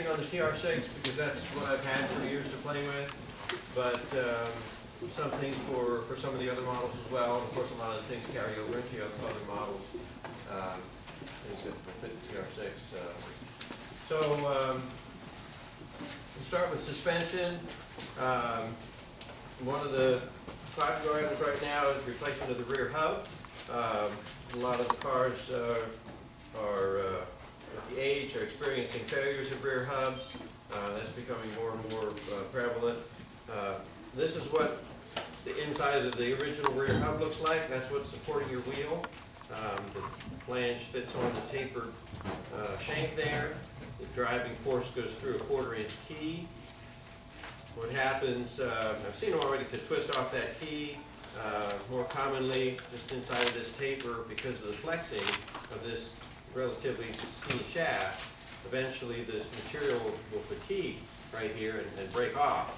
concentrating on the TR6 because that's what I've had for years to play with, but some things for some of the other models as well. Of course, a lot of the things carry over into other models, things that will fit the TR6. We'll start with suspension. One of the popular items right now is replacement of the rear hub. A lot of the cars are at the age are experiencing failures of rear hubs. That's becoming more and more prevalent. This is what the inside of the original rear hub looks like. That's what's supporting your wheel. The flange fits on the tapered shank there. The driving force goes through a 1/4-inch key. What happens, I've seen them already to twist off that key. More commonly, just inside of this taper, because of the flexing of this relatively skinny shaft, eventually this material will fatigue right here and break off.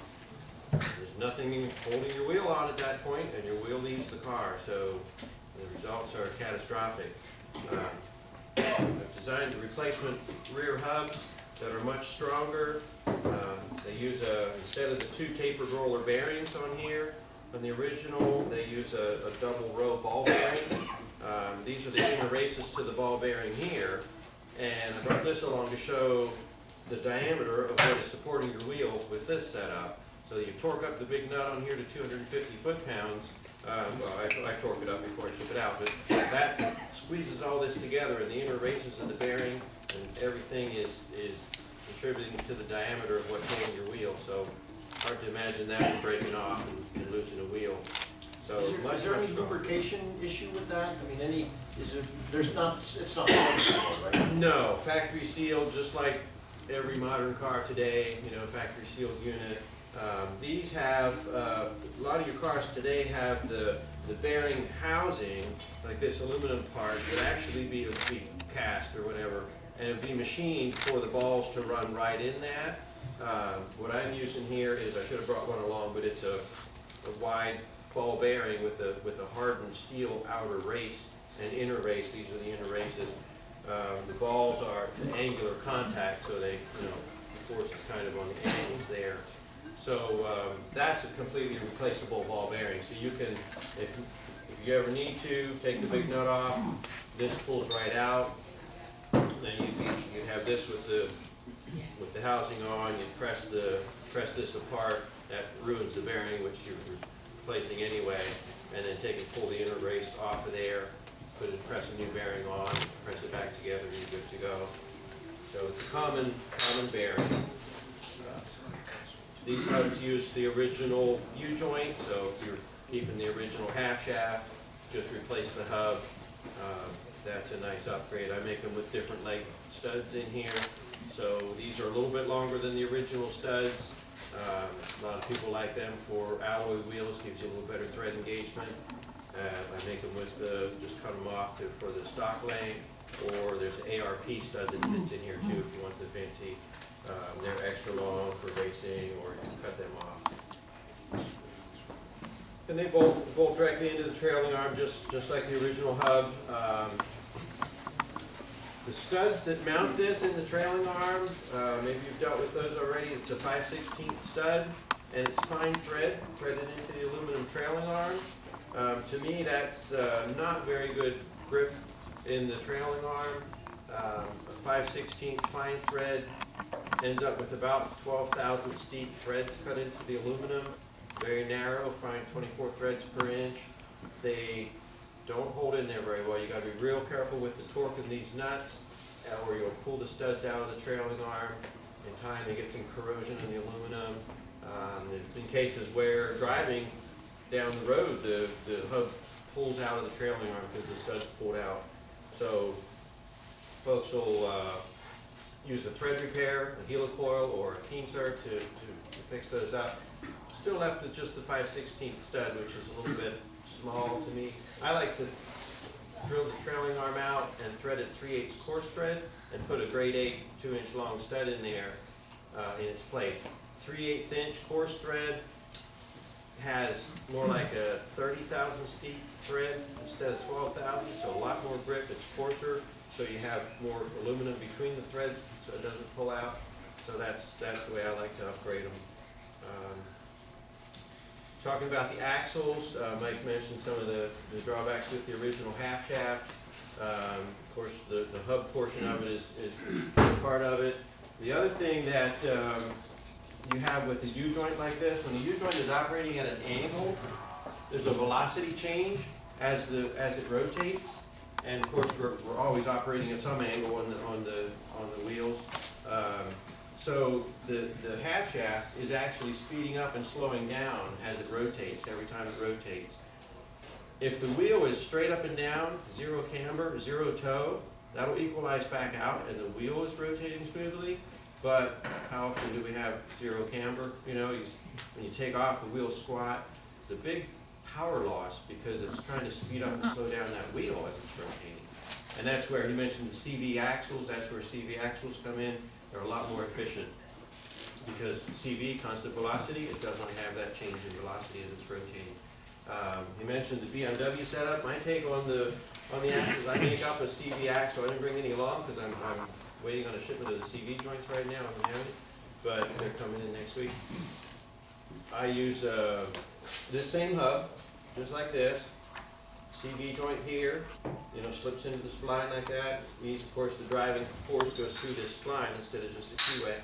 There's nothing holding your wheel on at that point, and your wheel leaves the car, so the results are catastrophic. I've designed a replacement rear hubs that are much stronger. They use instead of the 2 tapered roller bearings on here, on the original, they use a double row ball bearing. These are the inner races to the ball bearing here, and I brought this along to show the diameter of what is supporting your wheel with this setup. So you torque up the big nut on here to 250 foot-pounds. Well, I torque it up before I ship it out, but that squeezes all this together, and the inner races of the bearing and everything is contributing to the diameter of what's holding your wheel. So hard to imagine that one breaking off and losing a wheel. So is there any lubrication issue with that? I mean, it's not right? No, factory sealed, just like every modern car today, factory sealed unit. These have, a lot of your cars today have the bearing housing, like this aluminum part, would actually be cast or whatever, and it would be machined for the balls to run right in that. What I'm using here is, I should have brought one along, but it's a wide ball bearing with a hardened steel outer race and inner race. These are the inner races. The balls are, it's an angular contact, so they, the force is kind of on the angles there. So that's a completely replaceable ball bearing. So you can, if you ever need to, take the big nut off. This pulls right out. Then you have this with the housing on. You press this apart. That ruins the bearing, which you're replacing anyway. And then pull the inner race off of there. Press a new bearing on. Press it back together. You're good to go. So it's a common bearing. These hubs use the original U-joint, so if you're keeping the original half shaft, just replace the hub. That's a nice upgrade. I make them with different length studs in here. So these are a little bit longer than the original studs. A lot of people like them for alloy wheels, gives you a little better thread engagement. I make them with just cut them off for the stock length, or there's an ARP stud that fits in here too if you want the fancy. They're extra long for racing, or you can cut them off. And they bolt directly into the trailing arm, just like the original hub. The studs that mount this in the trailing arm, maybe you've dealt with those already. It's a 5/16 stud, and it's fine threaded into the aluminum trailing arm. To me, that's not very good grip in the trailing arm. A 5/16 fine thread ends up with about 12,000 steep threads cut into the aluminum. Very narrow, fine 24 threads per inch. They don't hold in there very well. You got to be real careful with the torque of these nuts, or you'll pull the studs out of the trailing arm. In time, they get some corrosion in the aluminum. In cases where driving down the road, the hub pulls out of the trailing arm because the stud's pulled out. So folks will use a thread repair, a helicoil, or a Keenser to fix those up. Still left with just the 5/16 stud, which is a little bit small to me. I like to drill the trailing arm out and thread it 3/8 coarse thread and put a grade 8 2-inch long stud in there in its place. 3/8 inch coarse thread has more like a 30,000 steep thread instead of 12,000, so a lot more grip. It's coarser, so you have more aluminum between the threads, so it doesn't pull out. So that's the way I like to upgrade them. Talking about the axles, Mike mentioned some of the drawbacks with the original half shaft. Of course, the hub portion of it is part of it. The other thing that you have with the U-joint like this, when the U-joint is operating at an angle, there's a velocity change as it rotates. And of course, we're always operating at some angle on the wheels. So the half shaft is actually speeding up and slowing down as it rotates, every time it rotates. If the wheel is straight up and down, zero camber, zero toe, that'll equalize back out and the wheel is rotating smoothly. But how often do we have zero camber? You know, when you take off, the wheel squat. It's a big power loss because it's trying to speed up and slow down that wheel as it's rotating. And that's where he mentioned the CV axles. That's where CV axles come in. They're a lot more efficient because CV, constant velocity, it doesn't have that change in velocity as it's rotating. He mentioned the BMW setup. My take on the axles, I make up a CV axle. I didn't bring any along because I'm waiting on a shipment of the CV joints right now. I don't have it, but they're coming in next week. I use this same hub, just like this. CV joint here, you know, slips into the spline like that. Means, of course, the driving force goes through this spline instead of just a keyway.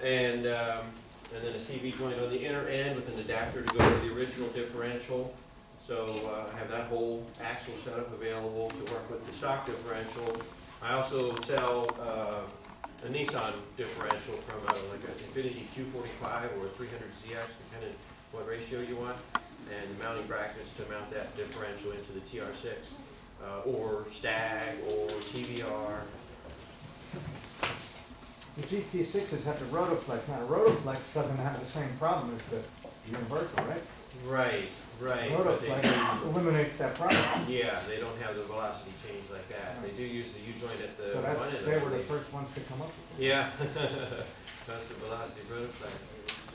And then a CV joint on the inner end with an adapter to go to the original differential. So I have that whole axle setup available to work with the stock differential. I also sell a Nissan differential from like an Infinity Q45 or a 300ZX, depending what ratio you want, and mounting brackets to mount that differential into the TR6 or Stag or TVR. The GT6s have the Rotoflex. Now, Rotoflex doesn't have the same problem as the Universal, right? Right. Rotoflex eliminates that problem. Yeah, they don't have the velocity change like that. They do use the U-joint at the So one end. they were the first ones to come up with it. Yeah, constant velocity Rotoflex.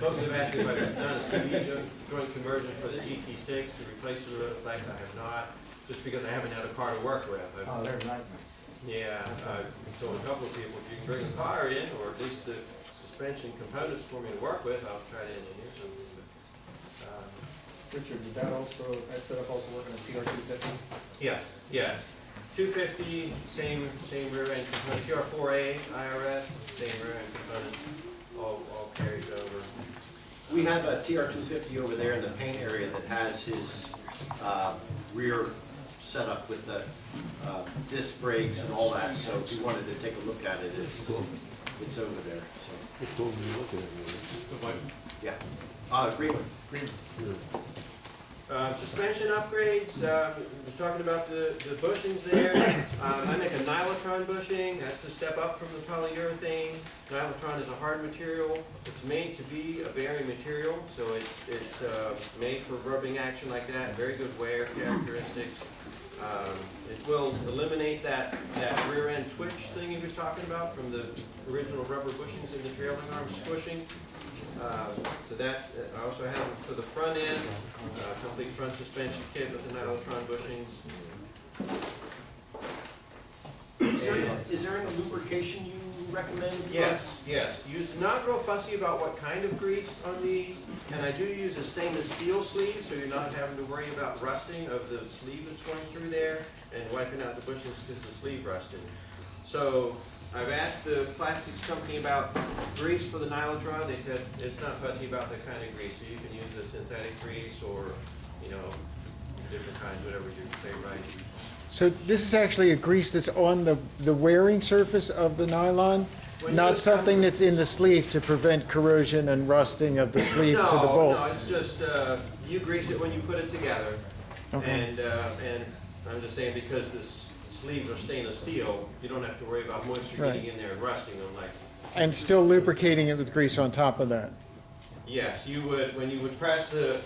Folks have asked me if I've done a CV joint conversion for the GT6 to replace the Rotoflex. I have not, just because I haven't had a car to work with. Oh, they're a nightmare. Yeah, I've told a couple of people, if you can bring a car in, or at least the suspension components for me to work with, I'll try to engineer something. But, Richard, did that setup also work on a TR250? yes. 250, same rear end component. TR4A, IRS, same rear end components, all carried over. We have a TR250 over there in the paint area that has his rear setup with the disc brakes and all that, so if you wanted to take a look at it, it's over there. So. It's over there looking at me. Yeah. Green one. Suspension upgrades, we're talking about the bushings there. I make a nylotron bushing. That's a step up from the polyurethane. Nylotron is a hard material. It's made to be a bearing material, so it's made for rubbing action like that. Very good wear characteristics. It will eliminate that rear end twitch thing he was talking about from the original rubber bushings in the trailing arm squishing. So that's, I also have for the front end, complete front suspension kit with the nylotron bushings. Is there any lubrication you recommend? Yes. Use not real fussy about what kind of grease on these, and I do use a stainless steel sleeve, so you're not having to worry about rusting of the sleeve that's going through there and wiping out the bushings because the sleeve rusted. So I've asked the plastics company about grease for the nylotron. They said it's not fussy about the kind of grease, so you can use a synthetic grease or, you know, different kinds, whatever your favorite. So this is actually a grease that's on the wearing surface of the nylon, not something that's in the sleeve to prevent corrosion and rusting of the sleeve to the bolt? No, it's just, you grease it when you put it together. Okay. And I'm just saying because the sleeves are stainless steel, you don't have to worry about moisture Right. getting in there and rusting them like. And still lubricating it with grease on top of that? Yes, you would, when you would press the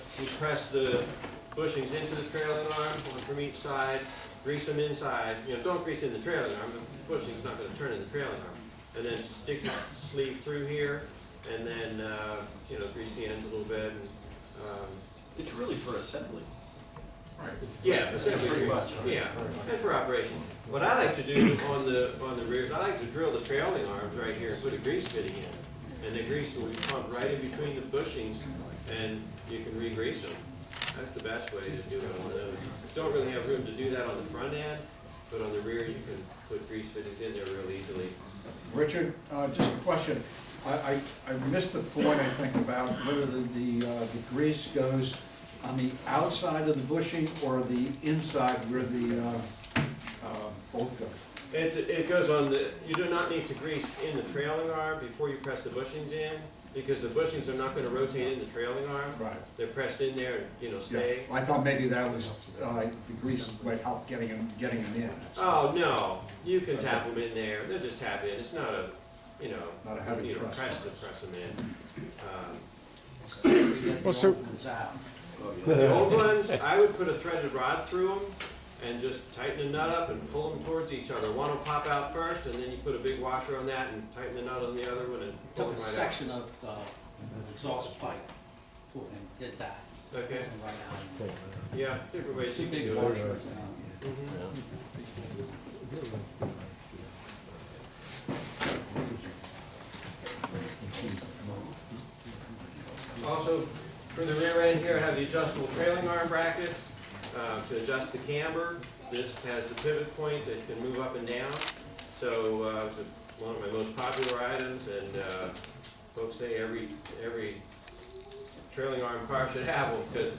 bushings into the trailing arm, one from each side, grease them inside. You know, don't grease in the trailing arm, the bushing's not going to turn in the trailing arm. And then stick your sleeve through here, and then, you know, grease the ends a little bit. And, It's really for assembly. Yeah, essentially, Pretty much. yeah, and for operation. What I like to do on the rears, I like to drill the trailing arms right here and put a grease fitting in. And the grease will be pumped right in between the bushings, and you can re-grease them. That's the best way to do it on those. Don't really have room to do that on the front end, but on the rear, you can put grease fittings in there real easily. Richard, just a question. I missed the point, I think, about whether the grease goes on the outside of the bushing or the inside where the bolt goes. It goes on the, you do not need to grease in the trailing arm before you press the bushings in, because the bushings are not gonna rotate in the trailing arm. Right. They're pressed in there and, Yeah, stay. I thought maybe that was, the grease might help getting them in. Oh, no, you can tap them in there, they'll just tap in, it's not a, Not a heavy you don't press. press them in. Well, so, The old ones, I would put a threaded rod through them and just tighten the nut up and pull them towards each other. One will pop out first, and then you put a big washer on that and tighten the nut on the other one and pull Took them a right section of exhaust pipe and did that. out. Okay, Right out. yeah, different ways Two you can big do it. washers. Mhm. Also, for the rear end here, I have the adjustable trailing arm brackets to adjust the camber. This has the pivot point that can move up and down. So it's one of my most popular items, and folks say every trailing arm car should have one, because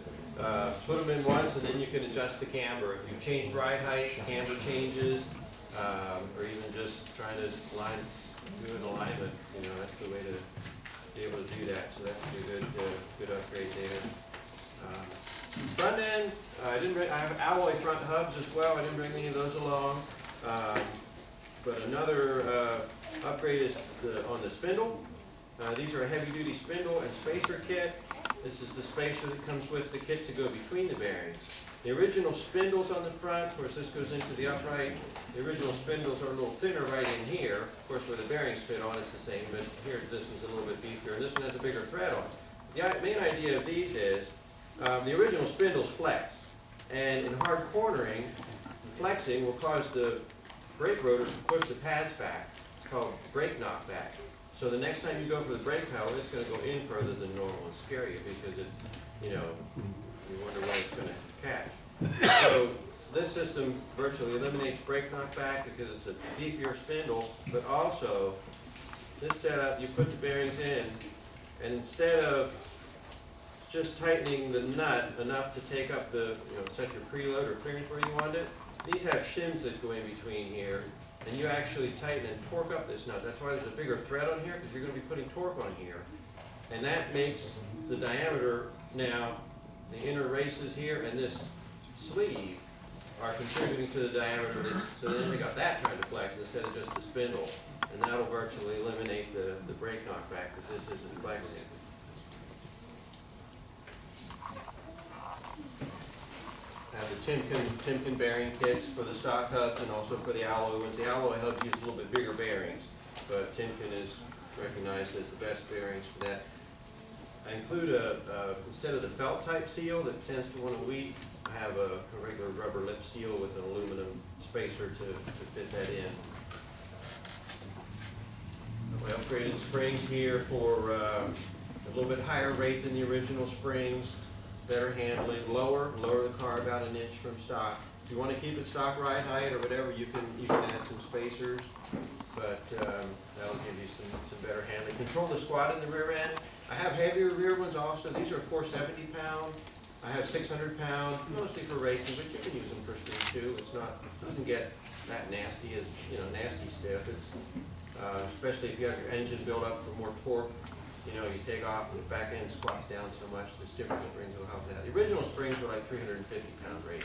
put them in once and then you can adjust the camber. If you change ride height, the camber changes, or even just trying to do an alignment, that's the way to be able to do that. So that's a good upgrade there. Front end, I have alloy front hubs as well. I didn't bring any of those along. But another upgrade is on the spindle. These are a heavy-duty spindle and spacer kit. This is the spacer that comes with the kit to go between the bearings. The original spindles on the front, of course this goes into the upright. The original spindles are a little thinner right in here. Of course where the bearings fit on it's the same, but here this one's a little bit beefier, and this one has a bigger thread on it. The main idea of these is, the original spindles flex, and in hard cornering, flexing will cause the brake rotor to push the pads back. It's called brake knockback. So the next time you go for the brake pedal, it's going to go in further than normal and scare you, because you wonder what it's going to catch. So this system virtually eliminates brake knockback because it's a beefier spindle, but also this setup, you put the bearings in, and instead of just tightening the nut enough to take up set your preload or clearance where you want it, these have shims that go in between here, and you actually tighten and torque up this nut. That's why there's a bigger thread on here, because you're going to be putting torque on here. And that makes the diameter now, the inner races here and this sleeve are contributing to the diameter. So then we got that trying to flex instead of just the spindle. And that'll virtually eliminate the brake knockback, because this isn't flexing. I have the Timken bearing kits for the stock hubs and also for the alloy ones. The alloy hubs use a little bit bigger bearings, but Timken is recognized as the best bearings for that. I include instead of the felt type seal that tends to want to weep, I have a regular rubber lip seal with an aluminum spacer to fit that in. My upgraded springs here for a little bit higher rate than the original springs. Better handling, lower the car about an inch from stock. If you want to keep it stock ride height or whatever, you can add some spacers, but that'll give you some better handling. Control the squat in the rear end. I have heavier rear ones also. These are 470 pound. I have 600 pound, mostly for racing, but you can use them for street too. It doesn't get that nasty as nasty stiff. It's especially if you have your engine built up for more torque. You take off and the back end squats down so much, the stiffer springs will help that. The original springs were like 350 pound rate.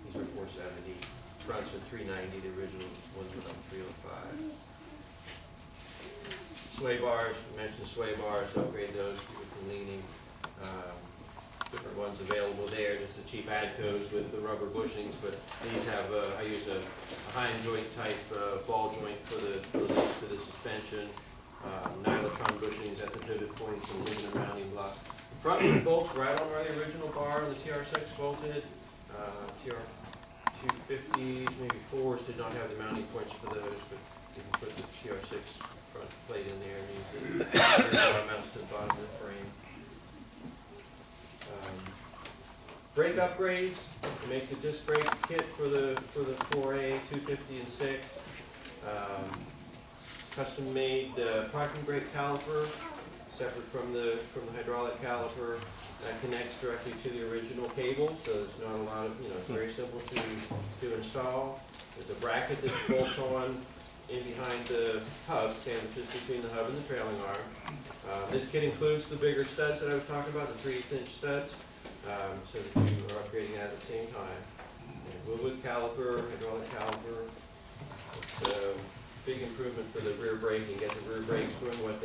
These are 470. Fronts are 390. The original ones were like 305. Sway bars, we mentioned sway bars, upgrade those, keep it from leaning. Different ones available there, just the cheap Adcos with the rubber bushings, but these have, I use a hind joint type ball joint for the links to the suspension. Nylotron bushings at the pivot points and aluminum mounting blocks. The front one bolts right on where the original bar and the TR6 bolted. TR250s, maybe 4s did not have the mounting points for those, but you can put the TR6 front plate in there and use the rear mounts to the bottom of the frame. Brake upgrades, to make the disc brake kit for the 4A, 250 and 6. Custom made parking brake caliper, separate from the hydraulic caliper. That connects directly to the original cable, so there's not a lot of, it's very simple to install. There's a bracket that bolts on in behind the hub, sandwiches between the hub and the trailing arm. This kit includes the bigger studs that I was talking about, the 3/8" studs, so that you are upgrading that at the same time. And Woodwood caliper, hydraulic caliper. It's a big improvement for the rear braking, get the rear brakes doing what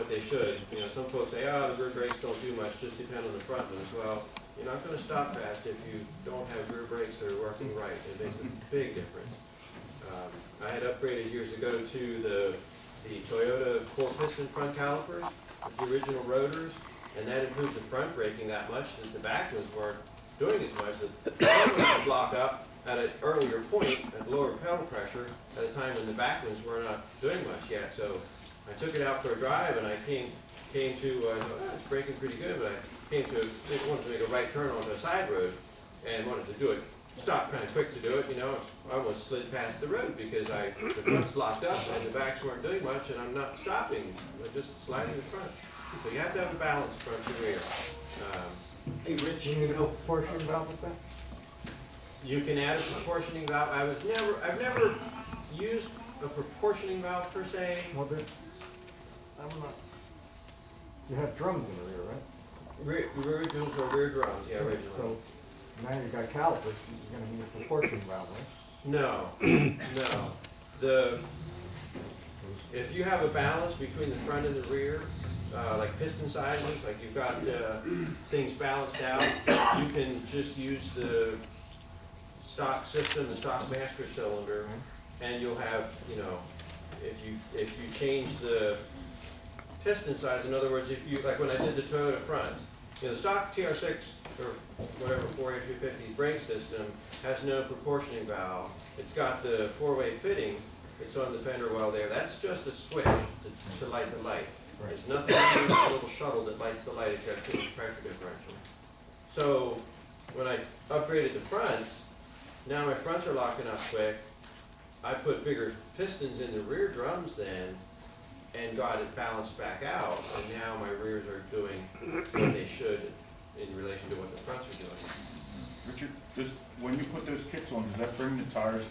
they should. Some folks say, the rear brakes don't do much, just depend on the front ones. Well, you're not going to stop fast if you don't have rear brakes that are working right. It makes a big difference. I had upgraded years ago to the Toyota 4-piston front calipers with the original rotors, and that improved the front braking that much that the back ones weren't doing as much. The front ones would block up at an earlier point at lower pedal pressure at a time when the back ones were not doing much yet. So I took it out for a drive, and I came to, it's braking pretty good, but I wanted to make a right turn onto a side road and wanted to do it, stop kind of quick to do it, I almost slid past the road because the front's locked up and the backs weren't doing much, and I'm not stopping, I'm just sliding the front. So you have to have a balance front and rear. Hey, Rich, You need a proportion valve with that? You can add a proportioning valve. I've never used a proportioning valve per se. Well, I'm not. You have drums in the rear, right? Rear drums or rear drums, yeah, originally. So now you've got calipers, you're gonna need a proportion valve, right? No, no. If you have a balance between the front and the rear, like piston sizes, like you've got things balanced out, you can just use the stock system, the stock master cylinder, and you'll have, if you change the piston size, in other words, like when I did the Toyota front, the stock TR6 or whatever 4A350 brake system has no proportioning valve. It's got the 4-way fitting. It's on the fender well there. That's just a switch to light the light. There's nothing in the little shuttle that lights the light. It's got too much pressure differential. So when I upgraded the fronts, now my fronts are locking up quick. I put bigger pistons in the rear drums then and got it balanced back out, and now my rears are doing what they should in relation to what the fronts are doing. Richard, when you put those kits on, does that bring the tires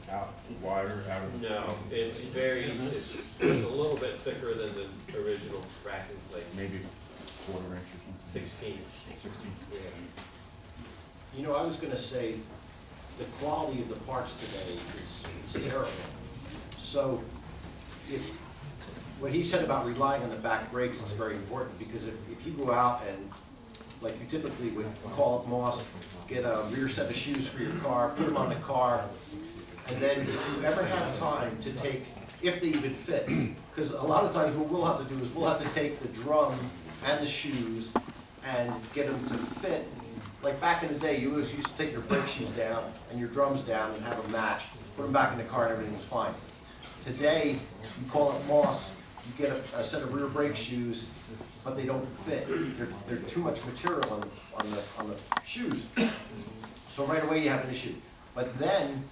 out wider, out of the... No, it's just a little bit thicker than the original racking plate. Maybe a quarter inch or something? 16. 16. Yeah. I was gonna say, the quality of the parts today is terrible. So, what he said about relying on the back brakes is very important, because if you go out and, like you typically would call up Moss, get a rear set of shoes for your car, put them on the car, and then if you ever have time to take, if they even fit, because a lot of times what we'll have to do is we'll have to take the drum and the shoes and get them to fit. Like back in the day, you always used to take your brake shoes down and your drums down and have them match, put them back in the car and everything was fine. Today, you call up Moss, you get a set of rear brake shoes, but they don't fit. They're too much material on the shoes. So right away you have an issue. But then,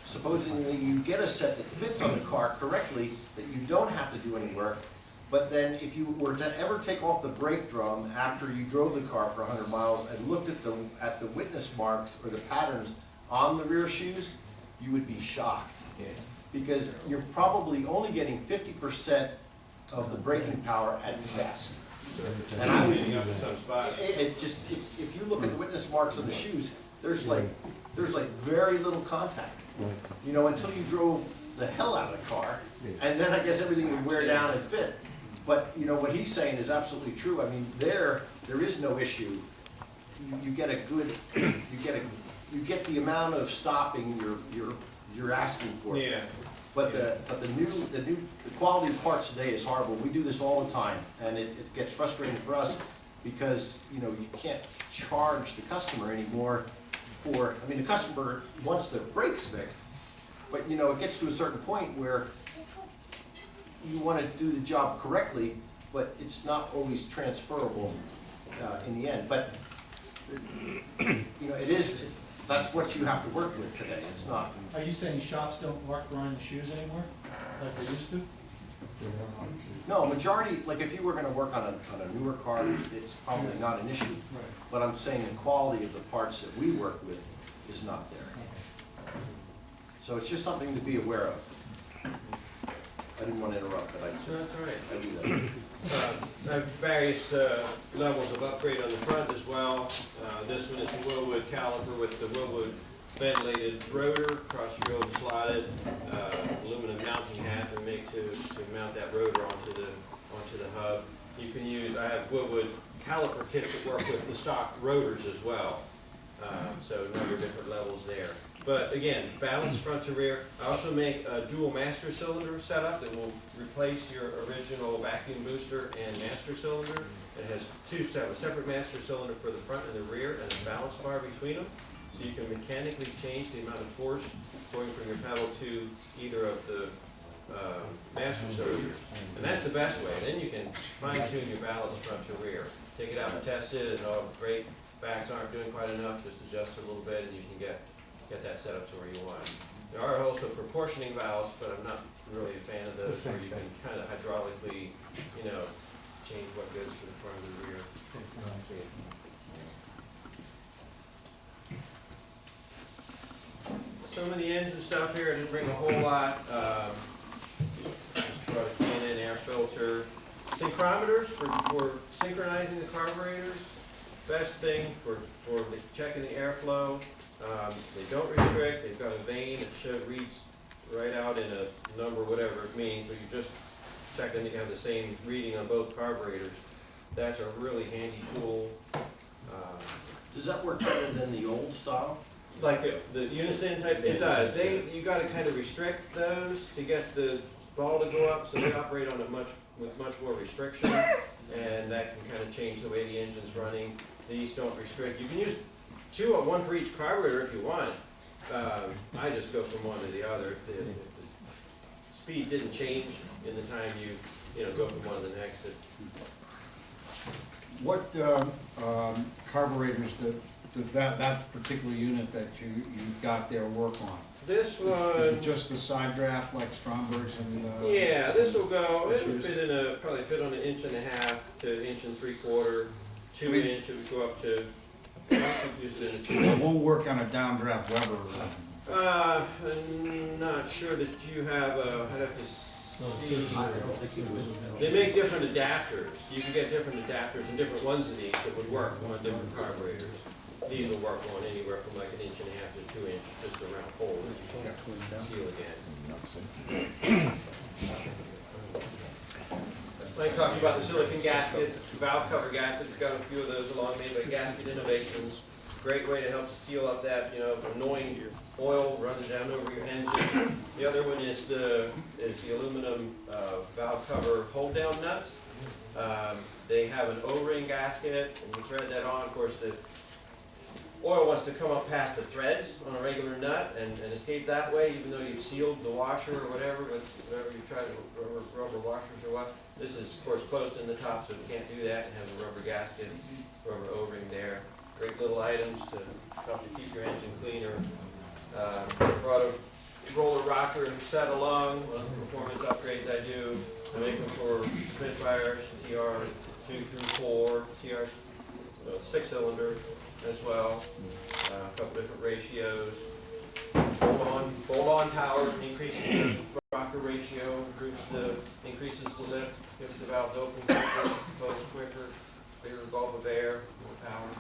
supposedly you get a set that fits on the car correctly, that you don't have to do any work. But then if you were to ever take off the brake drum after you drove the car for 100 miles and looked at the witness marks or the patterns on the rear shoes, you would be shocked. Because you're probably only getting 50% of the braking power at best. And I would, if you look at the witness marks on the shoes, there's like very little contact. Until you drove the hell out of the car, and then I guess everything would wear down and fit. But what he's saying is absolutely true. I mean, there is no issue. You get a good, you get the amount of stopping you're asking for. Yeah. But the quality of parts today is horrible. We do this all the time, and it gets frustrating for us because you can't charge the customer anymore for, I mean, the customer wants their brakes fixed, but you know, it gets to a certain point where you want to do the job correctly, but it's not always transferable in the end. But you know, it is, that's what you have to work with today. It's not. Are you saying shops don't mark grind the shoes anymore, like they used to? No, majority, like if you were gonna work on a newer car, it's probably not an issue. Right. But I'm saying the quality of the parts that we work with is not there. So it's just something to be aware of. I didn't want to interrupt, but So that's all right. I do that. I have various levels of upgrade on the front as well. This one is a Willwood caliper with the Willwood ventilated rotor, cross-drilled slotted aluminum mounting hat we make to mount that rotor onto the hub. You can use, I have Willwood caliper kits that work with the stock rotors as well. So a number of different levels there. But again, balanced front to rear. I also make a dual master cylinder setup that will replace your original vacuum booster and master cylinder. It has two separate master cylinder for the front and the rear and a balance bar between them. So you can mechanically change the amount of force going from your pedal to either of the master cylinders. And that's the best way. Then you can fine tune your balance front to rear. Take it out and test it, and oh great, backs aren't doing quite enough, just adjust it a little bit and you can get that set up to where you want. There are also proportioning valves, but I'm not really a fan of those, where you can kind of hydraulically, you know, change what goes to the front and the rear. Some of the engine stuff here, I didn't bring a whole lot. Just brought a can-in air filter. Synchrometers for synchronizing the carburetors. Best thing for checking the airflow. They don't restrict, they've got a vane that reads right out in a number, whatever it means, but you just check and you have the same reading on both carburetors. That's a really handy tool. Does that work better than the old style? Like the unison type, it does. You gotta kind of restrict those to get the ball to go up, so they operate on it with much more restriction, and that can kind of change the way the engine's running. These don't restrict. You can use one for each carburetor if you want. I just go from one to the other. If the speed didn't change in the time you go from one to the next. What carburetors does that particular unit that you've got there work on? This Is one, it just the side draft like Stromberg's and? yeah, this will go. It'll probably fit on an 1.5 to 1.75 inches, 2 inch. It would go up to. It won't work on a downdraft Weber. I'm not sure that you have I'd have to see. They make different adapters. You can get different adapters and different ones of these that would work on different carburetors. These will work on anywhere from like 1.5 to 2 inch, just a round hole that you can seal against. I talked about the silicon gaskets, valve cover gaskets. It's got a few of those along, made by Gasket Innovations. Great way to help to seal up that, annoying oil running down over your engine. The other one is the aluminum valve cover hold down nuts. They have an O-ring gasket, and you thread that on. Of course, the oil wants to come up past the threads on a regular nut and escape that way, even though you've sealed the washer or whatever with whatever you try to rubber washers or what. This is, of course, closed in the top, so you can't do that, and has a rubber gasket, rubber O-ring there. Great little items to help you keep your engine cleaner. Brought a roller rocker set along, one of the performance upgrades I do. I make them for Spitfires, TR 2 through 4, TR 6-cylinder as well. A couple different ratios. Bolt-on power, increasing the rocker ratio, increases the lift, gets the valves open quicker, close quicker, bigger gulp of air, more power.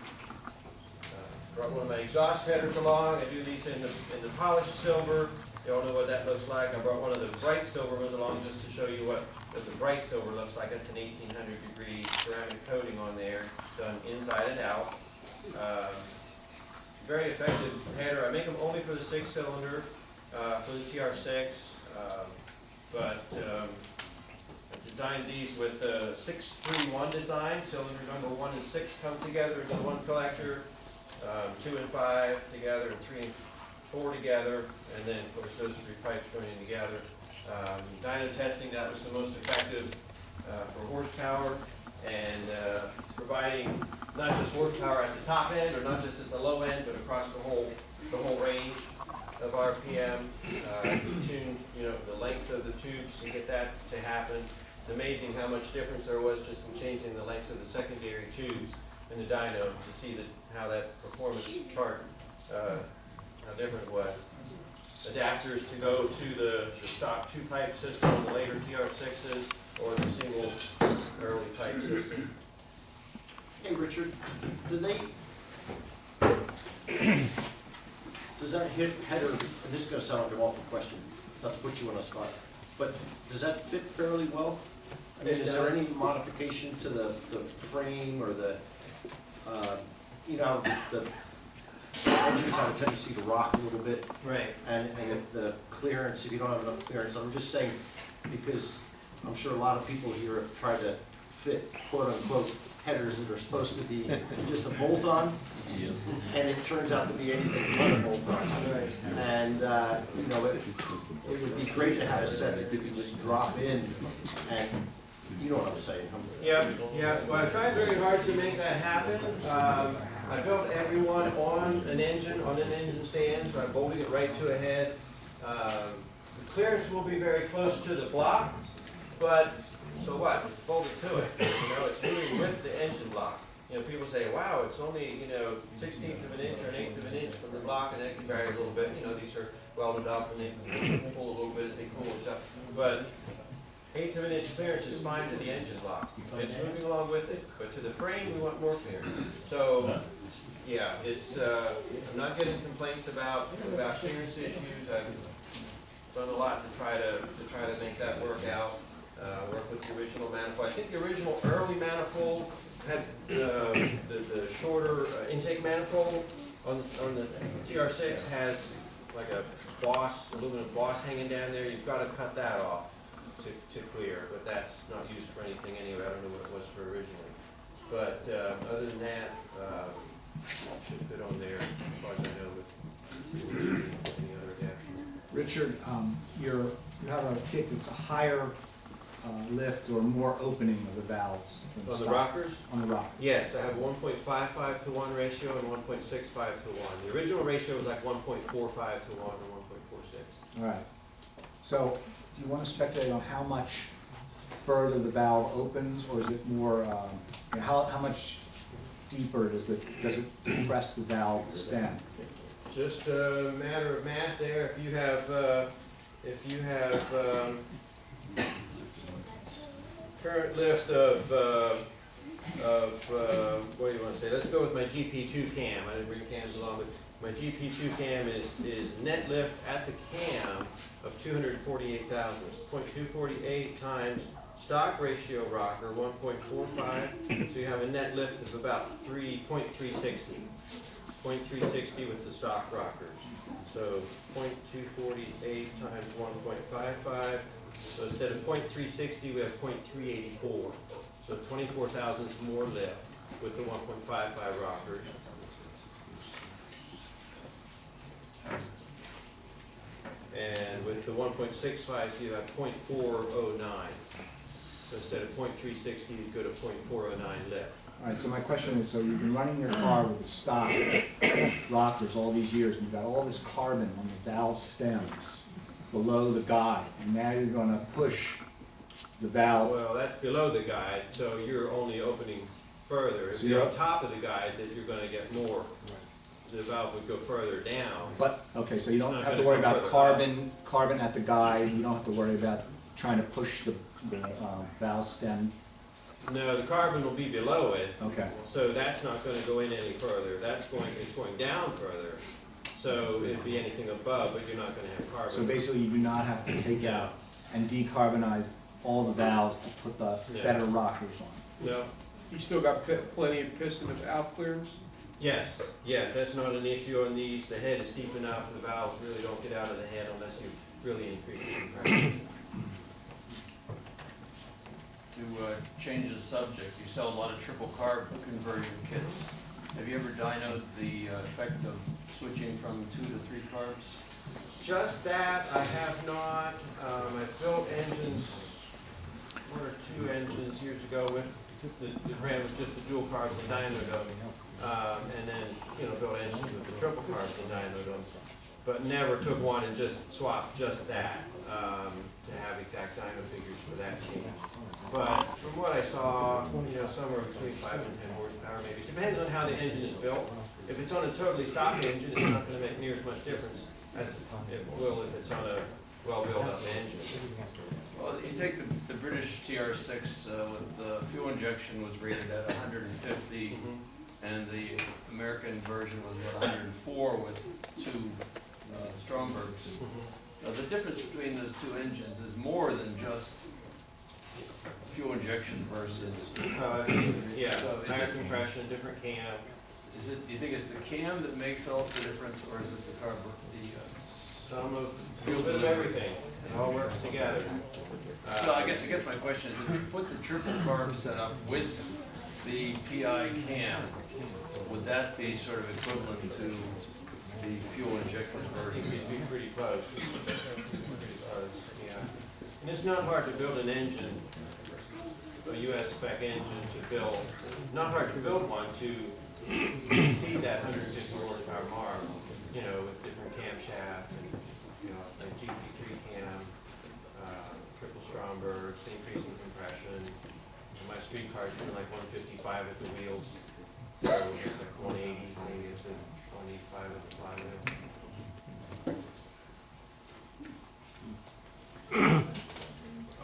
Brought one of my exhaust headers along. I do these in the polished silver. You all know what that looks like. I brought one of the bright silver ones along just to show you what the bright silver looks like. That's an 1800-degree ceramic coating on there, done inside and out. Very effective header. I make them only for the 6-cylinder, for the TR6, but I designed these with a 6-3-1 design. Cylinder number 1 and 6 come together into one collector. 2 and 5 together, and 3 and 4 together, and then, of course, those 3 pipes joining together. Dyno testing, that was the most effective for horsepower, and providing not just horsepower at the top end, or not just at the low end, but across the whole range of RPM. Tune, the lengths of the tubes to get that to happen. It's amazing how much difference there was just in changing the lengths of the secondary tubes in the dyno to see how that performance chart, how different it was. Adapters to go to the stock 2-pipe system on the later TR6s, or the single early pipe system. Hey, Richard, does that header, and this is gonna sound like an awful question, not to put you on a spot, but does that fit fairly well? I mean, It is there does. any modification to the frame or the engines have a tendency to rock a little bit? Right. And if the clearance, if you don't have enough clearance, I'm just saying, because I'm sure a lot of people here have tried to fit quote-unquote headers that are supposed to be just a bolt-on, and it turns out to be anything but a bolt-on. And, it would be great to have a set that you could just drop in, and you know what I'm saying. Yeah. Well, I tried very hard to make that happen. I built everyone on an engine stand, so I'm bolting it right to a head. The clearance will be very close to the block, but so what? It's bolted to it. It's moving with the engine block. People say, wow, it's only, 1/16 of an inch or an 1/8 of an inch from the block, and that can vary a little bit. These are welded up and they can pull a little bit as they cool and stuff. But 1/8 of an inch clearance is fine to the engine block. It's moving along with it, but to the frame, we want more clearance. So, yeah, I'm not getting complaints about clearance issues. I've done a lot to try to make that work out. Work with the original manifold. I think the original early manifold has the shorter intake manifold on the TR6 has like a aluminum boss hanging down there. You've got to cut that off to clear, but that's not used for anything anyway. I don't know what it was for originally. But other than that, should fit on there as far as I know with any other adaptation. Richard, you have a kit that's a higher lift or more opening of the valves than On the stock. rockers? On the rocker. Yes, I have 1.55 to 1 ratio and 1.65 to 1. The original ratio was like 1.45 to 1 or 1.46. All right. So, do you want to speculate on how much further the valve opens, or is it more, how much deeper does it compress the valve stem? Just a matter of math there. If you have current lift of what do you want to say? Let's go with my GP2 cam. I didn't bring cams along, but my GP2 cam is net lift at the cam of 248 thousandths. 0.248 times stock ratio rocker 1.45. So you have a net lift of about 0.360. 0.360 with the stock rockers. So 0.248 times 1.55. So instead of 0.360, we have 0.384. So 24 thousandths more lift with the 1.55 rockers. And with the 1.65, you have 0.409. So instead of 0.360, you go to 0.409 lift. All right, so my question is, so you've been running your car with the stock rockers all these years, and you've got all this carbon on the valve stems below the guide, and now you're going to push the valve. Well, that's below the guide, so you're only opening further. If So you're you're- on top of the guide, then you're going to get more. The valve would go further down. But, okay, so you don't It's not have to gonna worry go about further carbon at the guide, you don't have to worry about trying to push the valve stem. No, the carbon will be below it, Okay, so that's not going to go in any further. It's going down further. So it'd be anything above, but you're not going to have carbon. so basically you do not have to take out and decarbonize all the valves to put the Yeah. better rockers on. No. You still got plenty of piston and valve clearance? Yes, that's not an issue on these. The head is deep enough. The valves really don't get out of the head unless you really increase the compression. To change the subject, you sell a lot of triple carb conversion kits. Have you ever dynoed the effect of switching from 2 to 3 carbs? Just that, I have not. I've built engines, 1 or 2 engines years ago with that ran with just the dual carbs and dynoed them, and then built engines with the triple carbs and dynoed them, but never took one and just swapped just that to have exact dyno figures for that change. But from what I saw, somewhere between 5 and 10 horsepower maybe. Depends on how the engine is built. If it's on a totally stock engine, it's not going to make near as much difference as it will if it's on a well-built up engine. Well, you take the British TR6 with fuel injection was rated at 150, and the American version was what, 104 with 2 Strombergs. The difference between those 2 engines is more than just fuel injection versus. Yeah, So is higher it- compression, different cam. Do you think it's the cam that makes all the difference, or is it the carb? Some of, a little bit of everything. It all works together. So I guess my question is, if you put the triple carb setup with the PI cam, would that be sort of equivalent to the fuel injected version? It'd be pretty close. Pretty close, yeah. And it's not hard to build an engine, a US spec engine to build. Not hard to build one to exceed that 150 horsepower mark, with different camshafts and, like GP3 cam, triple Strombergs, increasing compression. And my street car's doing like 155 at the wheels, so it's like 180 maybe it's at 185 at the flywheel.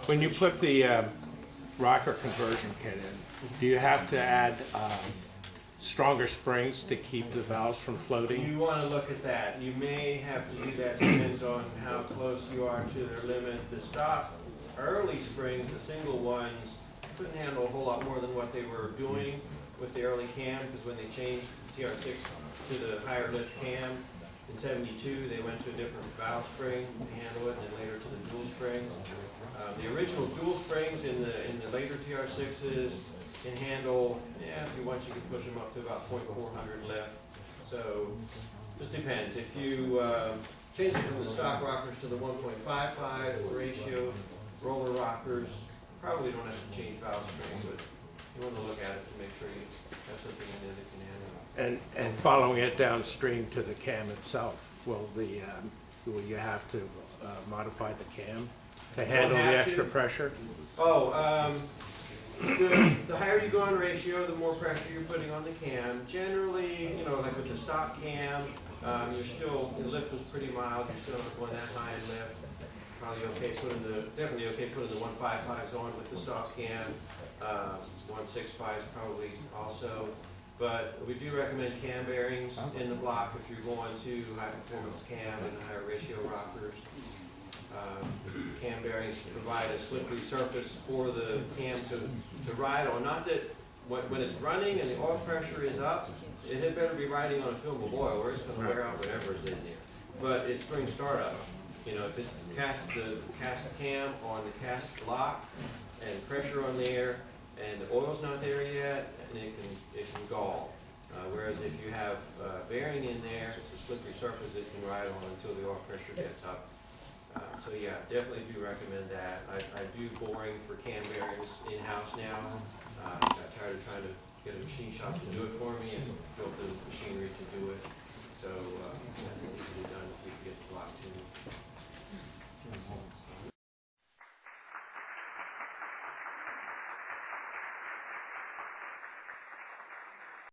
When you put the rocker conversion kit in, do you have to add stronger springs to keep the valves from floating? You want to look at that. You may have to do that, depends on how close you are to their limit. The stock early springs, the single ones, couldn't handle a whole lot more than what they were doing with the early cam, because when they changed the TR6 to the higher lift cam in '72, they went to a different valve spring to handle it, and then later to the dual springs. The original dual springs in the later TR6s can handle, if you want, you can push them up to about 0.400 lift. So just depends. If you change it from the stock rockers to the 1.55 ratio roller rockers, probably don't have to change valve springs, but you want to look at it to make sure you have something in there that can handle it. And following it downstream to the cam itself, will you have to modify the cam to handle the extra pressure? The higher you go on ratio, the more pressure you're putting on the cam. Generally, like with the stock cam, you're still, the lift was pretty mild, you're still not going that high in lift. Probably okay definitely okay putting the 155s on with the stock cam. 165s probably also. But we do recommend cam bearings in the block if you're going to high performance cam and higher ratio rockers. Cam bearings provide a slippery surface for the cam to ride on. Not that when it's running and the oil pressure is up, it had better be riding on a film of oil or it's going to wear out whatever is in there. But it's spring startup. If it's the cast cam on the cast block and pressure on there and the oil's not there yet, and it can gall. Whereas if you have bearing in there, it's a slippery surface it can ride on until the oil pressure gets up. So yeah, definitely do recommend that. I do boring for cam bearings in-house now. Got tired of trying to get a machine shop to do it for me and built the machinery to do it. So that's easily done if you can get the block tuned.